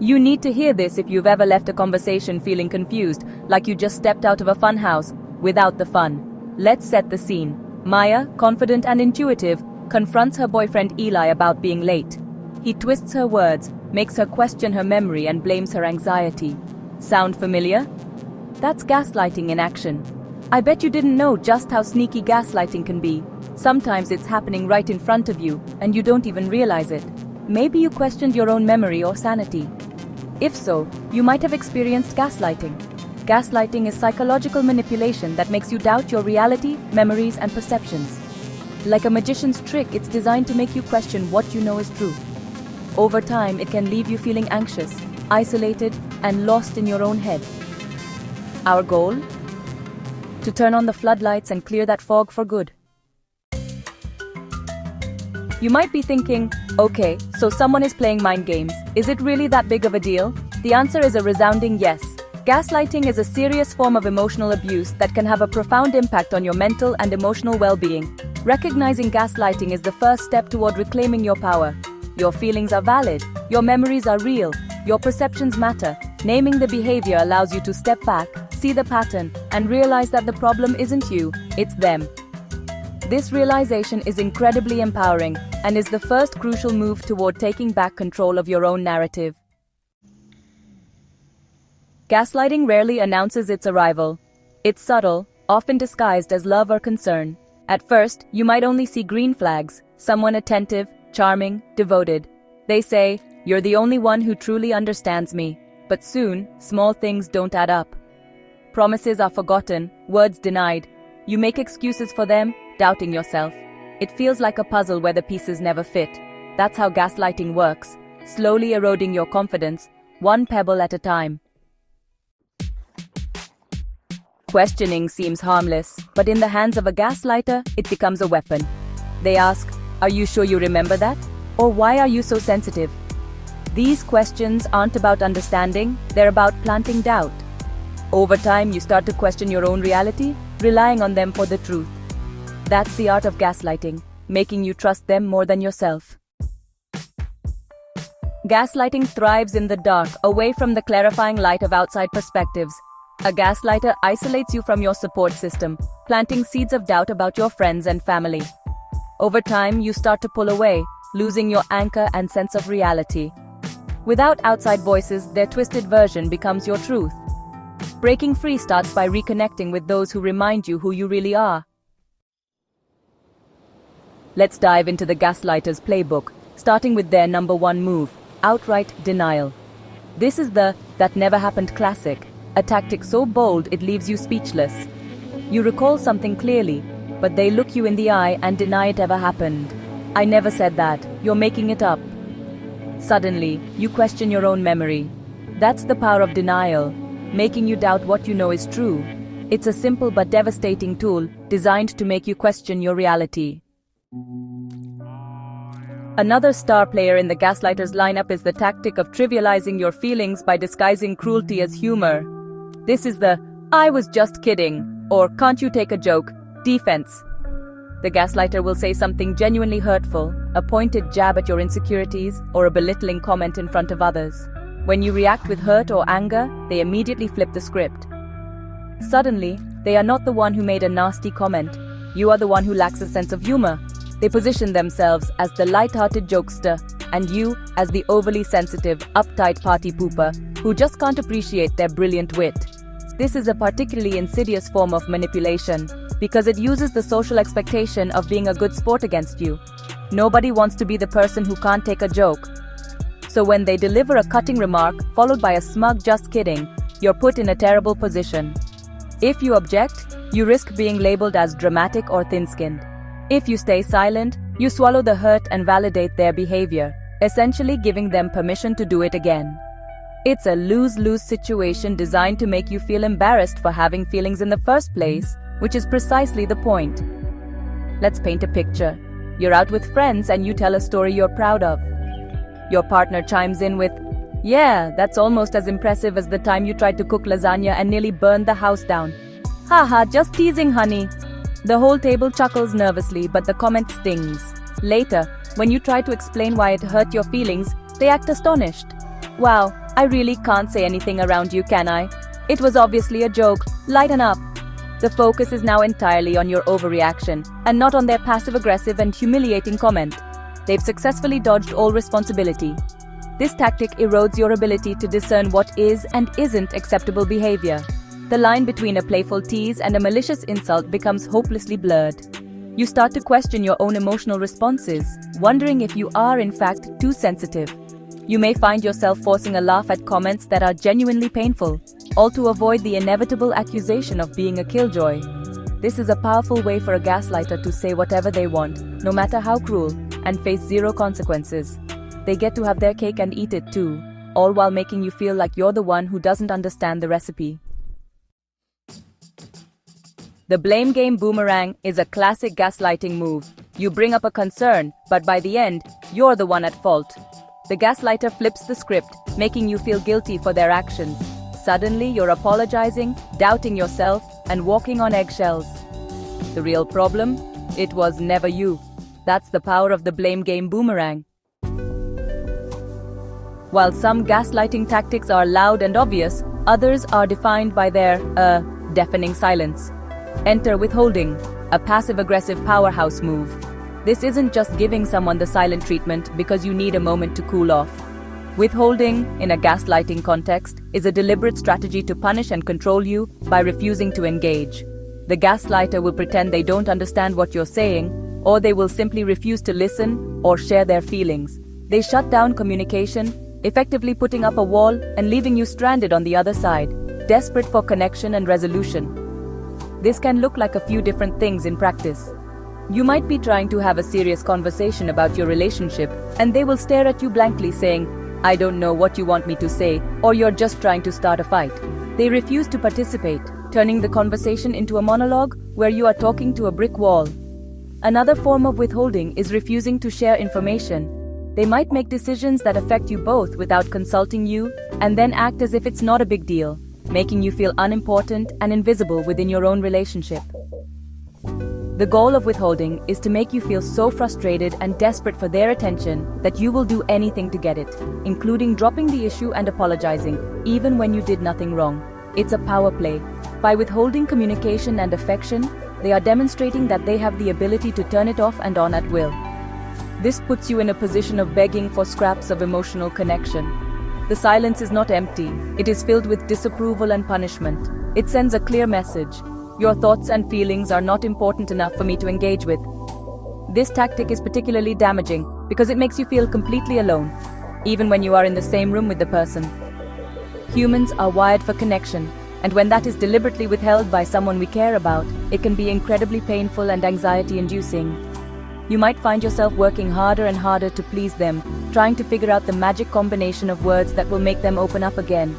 You need to hear this if you've ever left a conversation feeling confused, like you just stepped out of a fun house, without the fun. Let's set the scene. Maya, confident and intuitive, confronts her boyfriend Eli about being late. He twists her words, makes her question her memory and blames her anxiety. Sound familiar? That's gaslighting in action. I bet you didn't know just how sneaky gaslighting can be. Sometimes it's happening right in front of you, and you don't even realize it. Maybe you questioned your own memory or sanity. If so, you might have experienced gaslighting. Gaslighting is psychological manipulation that makes you doubt your reality, memories, and perceptions. Like a magician's trick, it's designed to make you question what you know is true. Over time, it can leave you feeling anxious, isolated, and lost in your own head. Our goal? To turn on the floodlights and clear that fog for good. You might be thinking, okay, so someone is playing mind games. Is it really that big of a deal? The answer is a resounding yes. Gaslighting is a serious form of emotional abuse that can have a profound impact on your mental and emotional well-being. Recognizing gaslighting is the first step toward reclaiming your power. Your feelings are valid, your memories are real, your perceptions matter. Naming the behavior allows you to step back, see the pattern, and realize that the problem isn't you, it's them. This realization is incredibly empowering and is the first crucial move toward taking back control of your own narrative. Gaslighting rarely announces its arrival. It's subtle, often disguised as love or concern. At first, you might only see green flags, someone attentive, charming, devoted. They say, "You're the only one who truly understands me." But soon, small things don't add up. Promises are forgotten, words denied. You make excuses for them, doubting yourself. It feels like a puzzle where the pieces never fit. That's how gaslighting works, slowly eroding your confidence, one pebble at a time. Questioning seems harmless, but in the hands of a gaslighter, it becomes a weapon. They ask, "Are you sure you remember that?" Or "Why are you so sensitive?" These questions aren't about understanding, they're about planting doubt. Over time, you start to question your own reality, relying on them for the truth. That's the art of gaslighting, making you trust them more than yourself. Gaslighting thrives in the dark, away from the clarifying light of outside perspectives. A gaslighter isolates you from your support system, planting seeds of doubt about your friends and family. Over time, you start to pull away, losing your anchor and sense of reality. Without outside voices, their twisted version becomes your truth. Breaking free starts by reconnecting with those who remind you who you really are. Let's dive into the gaslighter's playbook, starting with their number one move, outright denial. This is the "that never happened" classic, a tactic so bold it leaves you speechless. You recall something clearly, but they look you in the eye and deny it ever happened. "I never said that, you're making it up." Suddenly, you question your own memory. That's the power of denial, making you doubt what you know is true. It's a simple but devastating tool designed to make you question your reality. Another star player in the gaslighter's lineup is the tactic of trivializing your feelings by disguising cruelty as humor. This is the "I was just kidding" or "can't you take a joke" defense. The gaslighter will say something genuinely hurtful, a pointed jab at your insecurities, or a belittling comment in front of others. When you react with hurt or anger, they immediately flip the script. Suddenly, they are not the one who made a nasty comment. You are the one who lacks a sense of humor. They position themselves as the light-hearted jokester, and you as the overly sensitive, uptight party pooper who just can't appreciate their brilliant wit. This is a particularly insidious form of manipulation because it uses the social expectation of being a good sport against you. Nobody wants to be the person who can't take a joke. So when they deliver a cutting remark followed by a smug "just kidding," you're put in a terrible position. If you object, you risk being labeled as dramatic or thin-skinned. If you stay silent, you swallow the hurt and validate their behavior, essentially giving them permission to do it again. It's a lose-lose situation designed to make you feel embarrassed for having feelings in the first place, which is precisely the point. Let's paint a picture. You're out with friends and you tell a story you're proud of. Your partner chimes in with, "Yeah, that's almost as impressive as the time you tried to cook lasagna and nearly burned the house down." "Haha, just teasing, honey." The whole table chuckles nervously, but the comment stings. Later, when you try to explain why it hurt your feelings, they act astonished. "Wow, I really can't say anything around you, can I? It was obviously a joke. Lighten up. The focus is now entirely on your overreaction, and not on their passive-aggressive and humiliating comment. They've successfully dodged all responsibility. This tactic erodes your ability to discern what is and isn't acceptable behavior. The line between a playful tease and a malicious insult becomes hopelessly blurred. You start to question your own emotional responses, wondering if you are in fact too sensitive. You may find yourself forcing a laugh at comments that are genuinely painful, all to avoid the inevitable accusation of being a killjoy. This is a powerful way for a gaslighter to say whatever they want, no matter how cruel, and face zero consequences. They get to have their cake and eat it too, all while making you feel like you're the one who doesn't understand the recipe. The blame game boomerang is a classic gaslighting move. You bring up a concern, but by the end, you're the one at fault. The gaslighter flips the script, making you feel guilty for their actions. Suddenly, you're apologizing, doubting yourself, and walking on eggshells. The real problem? It was never you. That's the power of the blame game boomerang. While some gaslighting tactics are loud and obvious, others are defined by their, deafening silence. Enter withholding, a passive-aggressive powerhouse move. This isn't just giving someone the silent treatment because you need a moment to cool off. Withholding, in a gaslighting context, is a deliberate strategy to punish and control you by refusing to engage. The gaslighter will pretend they don't understand what you're saying, or they will simply refuse to listen or share their feelings. They shut down communication, effectively putting up a wall and leaving you stranded on the other side, desperate for connection and resolution. This can look like a few different things in practice. You might be trying to have a serious conversation about your relationship, and they will stare at you blankly saying, "I don't know what you want me to say," or "You're just trying to start a fight." They refuse to participate, turning the conversation into a monologue where you are talking to a brick wall. Another form of withholding is refusing to share information. They might make decisions that affect you both without consulting you, and then act as if it's not a big deal, making you feel unimportant and invisible within your own relationship. The goal of withholding is to make you feel so frustrated and desperate for their attention that you will do anything to get it, including dropping the issue and apologizing, even when you did nothing wrong. It's a power play. By withholding communication and affection, they are demonstrating that they have the ability to turn it off and on at will. This puts you in a position of begging for scraps of emotional connection. The silence is not empty, it is filled with disapproval and punishment. It sends a clear message. Your thoughts and feelings are not important enough for me to engage with. This tactic is particularly damaging because it makes you feel completely alone, even when you are in the same room with the person. Humans are wired for connection, and when that is deliberately withheld by someone we care about, it can be incredibly painful and anxiety-inducing. You might find yourself working harder and harder to please them, trying to figure out the magic combination of words that will make them open up again.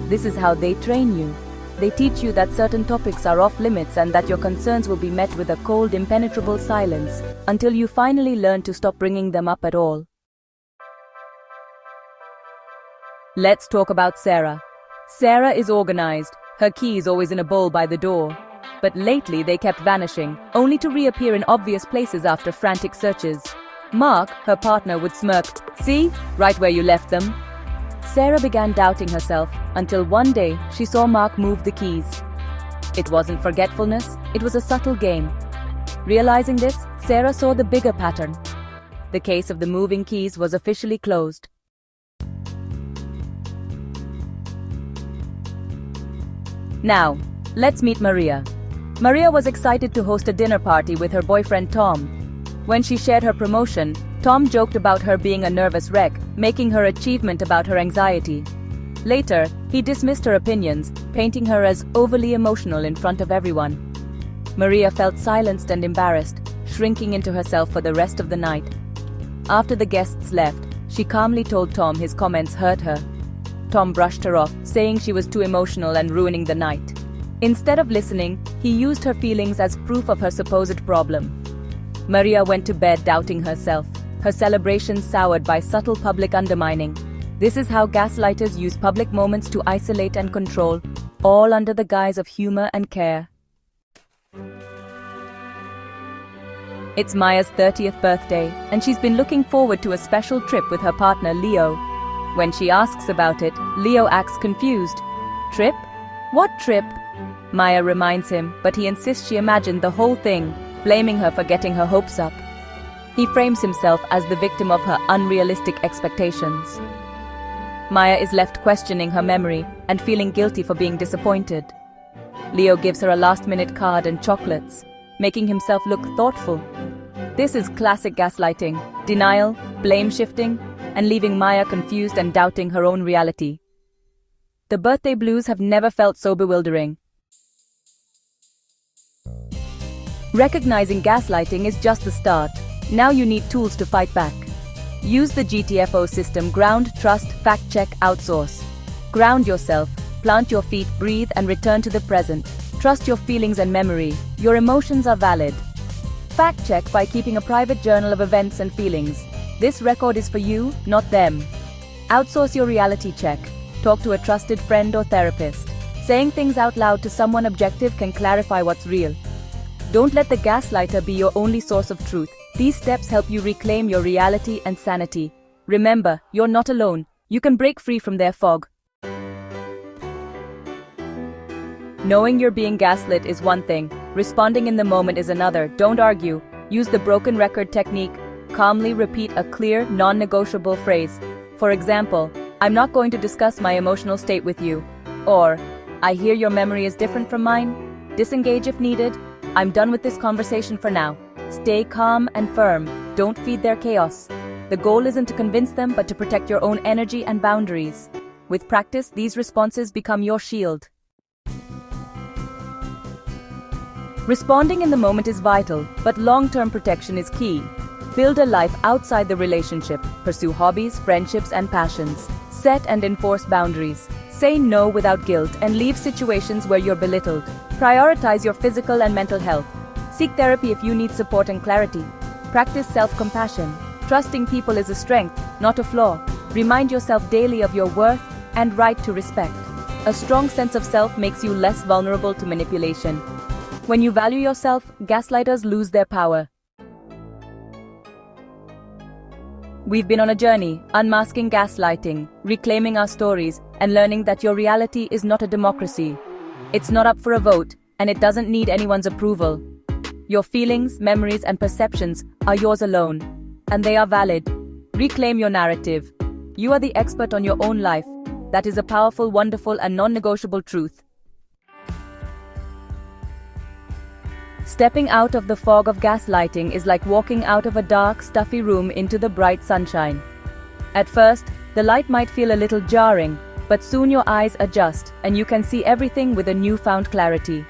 This is how they train you. They teach you that certain topics are off limits and that your concerns will be met with a cold, impenetrable silence, until you finally learn to stop bringing them up at all. Let's talk about Sarah. Sarah is organized, her keys always in a bowl by the door. But lately they kept vanishing, only to reappear in obvious places after frantic searches. Mark, her partner, would smirk, "See? Right where you left them." Sarah began doubting herself, until one day she saw Mark move the keys. It wasn't forgetfulness, it was a subtle game. Realizing this, Sarah saw the bigger pattern. The case of the moving keys was officially closed. Now, let's meet Maria. Maria was excited to host a dinner party with her boyfriend Tom. When she shared her promotion, Tom joked about her being a nervous wreck, making her achievement about her anxiety. Later, he dismissed her opinions, painting her as overly emotional in front of everyone. Maria felt silenced and embarrassed, shrinking into herself for the rest of the night. After the guests left, she calmly told Tom his comments hurt her. Tom brushed her off, saying she was too emotional and ruining the night. Instead of listening, he used her feelings as proof of her supposed problem. Maria went to bed doubting herself, her celebrations soured by subtle public undermining. This is how gaslighters use public moments to isolate and control, all under the guise of humor and care. It's Maya's 30th birthday, and she's been looking forward to a special trip with her partner Leo. When she asks about it, Leo acts confused. Trip? What trip? Maya reminds him, but he insists she imagined the whole thing, blaming her for getting her hopes up. He frames himself as the victim of her unrealistic expectations. Maya is left questioning her memory and feeling guilty for being disappointed. Leo gives her a last-minute card and chocolates, making himself look thoughtful. This is classic gaslighting, denial, blame-shifting, and leaving Maya confused and doubting her own reality. The birthday blues have never felt so bewildering. Recognizing gaslighting is just the start. Now you need tools to fight back. Use the GTFO system: ground, trust, fact check, outsource. Ground yourself, plant your feet, breathe, and return to the present. Trust your feelings and memory. Your emotions are valid. Fact check by keeping a private journal of events and feelings. This record is for you, not them. Outsource your reality check. Talk to a trusted friend or therapist. Saying things out loud to someone objective can clarify what's real. Don't let the gaslighter be your only source of truth. These steps help you reclaim your reality and sanity. Remember, you're not alone. You can break free from their fog. Knowing you're being gaslit is one thing. Responding in the moment is another. Don't argue. Use the broken record technique. Calmly repeat a clear, non-negotiable phrase. For example, "I'm not going to discuss my emotional state with you." Or, "I hear your memory is different from mine." Disengage if needed. "I'm done with this conversation for now." Stay calm and firm. Don't feed their chaos. The goal isn't to convince them, but to protect your own energy and boundaries. With practice, these responses become your shield. Responding in the moment is vital, but long-term protection is key. Build a life outside the relationship. Pursue hobbies, friendships, and passions. Set and enforce boundaries. Say no without guilt and leave situations where you're belittled. Prioritize your physical and mental health. Seek therapy if you need support and clarity. Practice self-compassion. Trusting people is a strength, not a flaw. Remind yourself daily of your worth and right to respect. A strong sense of self makes you less vulnerable to manipulation. When you value yourself, gaslighters lose their power. We've been on a journey, unmasking gaslighting, reclaiming our stories, and learning that your reality is not a democracy. It's not up for a vote, and it doesn't need anyone's approval. Your feelings, memories, and perceptions are yours alone, and they are valid. Reclaim your narrative. You are the expert on your own life. That is a powerful, wonderful, and non-negotiable truth. Stepping out of the fog of gaslighting is like walking out of a dark, stuffy room into the bright sunshine. At first, the light might feel a little jarring, but soon your eyes adjust, and you can see everything with a newfound clarity.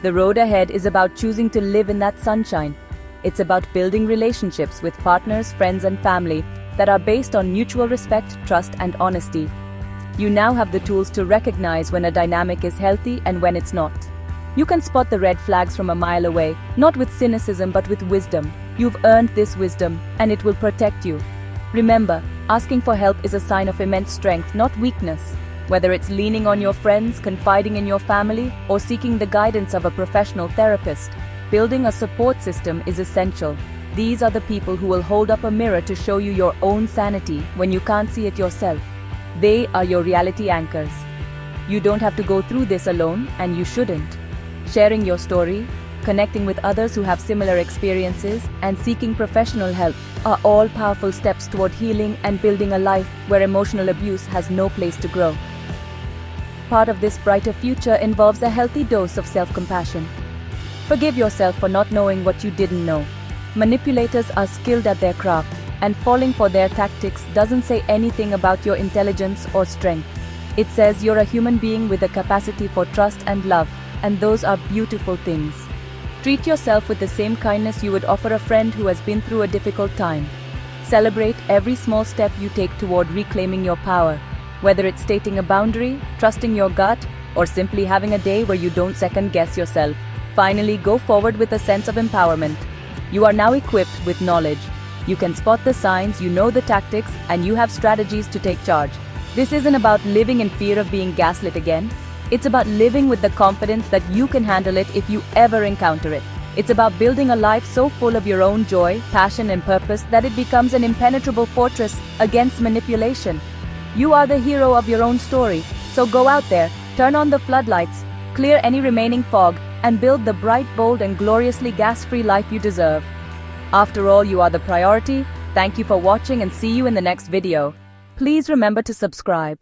The road ahead is about choosing to live in that sunshine. It's about building relationships with partners, friends, and family that are based on mutual respect, trust, and honesty. You now have the tools to recognize when a dynamic is healthy and when it's not. You can spot the red flags from a mile away, not with cynicism but with wisdom. You've earned this wisdom, and it will protect you. Remember, asking for help is a sign of immense strength, not weakness. Whether it's leaning on your friends, confiding in your family, or seeking the guidance of a professional therapist, building a support system is essential. These are the people who will hold up a mirror to show you your own sanity when you can't see it yourself. They are your reality anchors. You don't have to go through this alone, and you shouldn't. Sharing your story, connecting with others who have similar experiences, and seeking professional help are all powerful steps toward healing and building a life where emotional abuse has no place to grow. Part of this brighter future involves a healthy dose of self-compassion. Forgive yourself for not knowing what you didn't know. Manipulators are skilled at their craft, and falling for their tactics doesn't say anything about your intelligence or strength. It says you're a human being with a capacity for trust and love, and those are beautiful things. Treat yourself with the same kindness you would offer a friend who has been through a difficult time. Celebrate every small step you take toward reclaiming your power, whether it's stating a boundary, trusting your gut, or simply having a day where you don't second-guess yourself. Finally, go forward with a sense of empowerment. You are now equipped with knowledge. You can spot the signs, you know the tactics, and you have strategies to take charge. This isn't about living in fear of being gaslit again. It's about living with the confidence that you can handle it if you ever encounter it. It's about building a life so full of your own joy, passion, and purpose that it becomes an impenetrable fortress against manipulation. You are the hero of your own story, so go out there, turn on the floodlights, clear any remaining fog, and build the bright, bold, and gloriously gas-free life you deserve. After all, you are the priority. Thank you for watching and see you in the next video. Please remember to subscribe.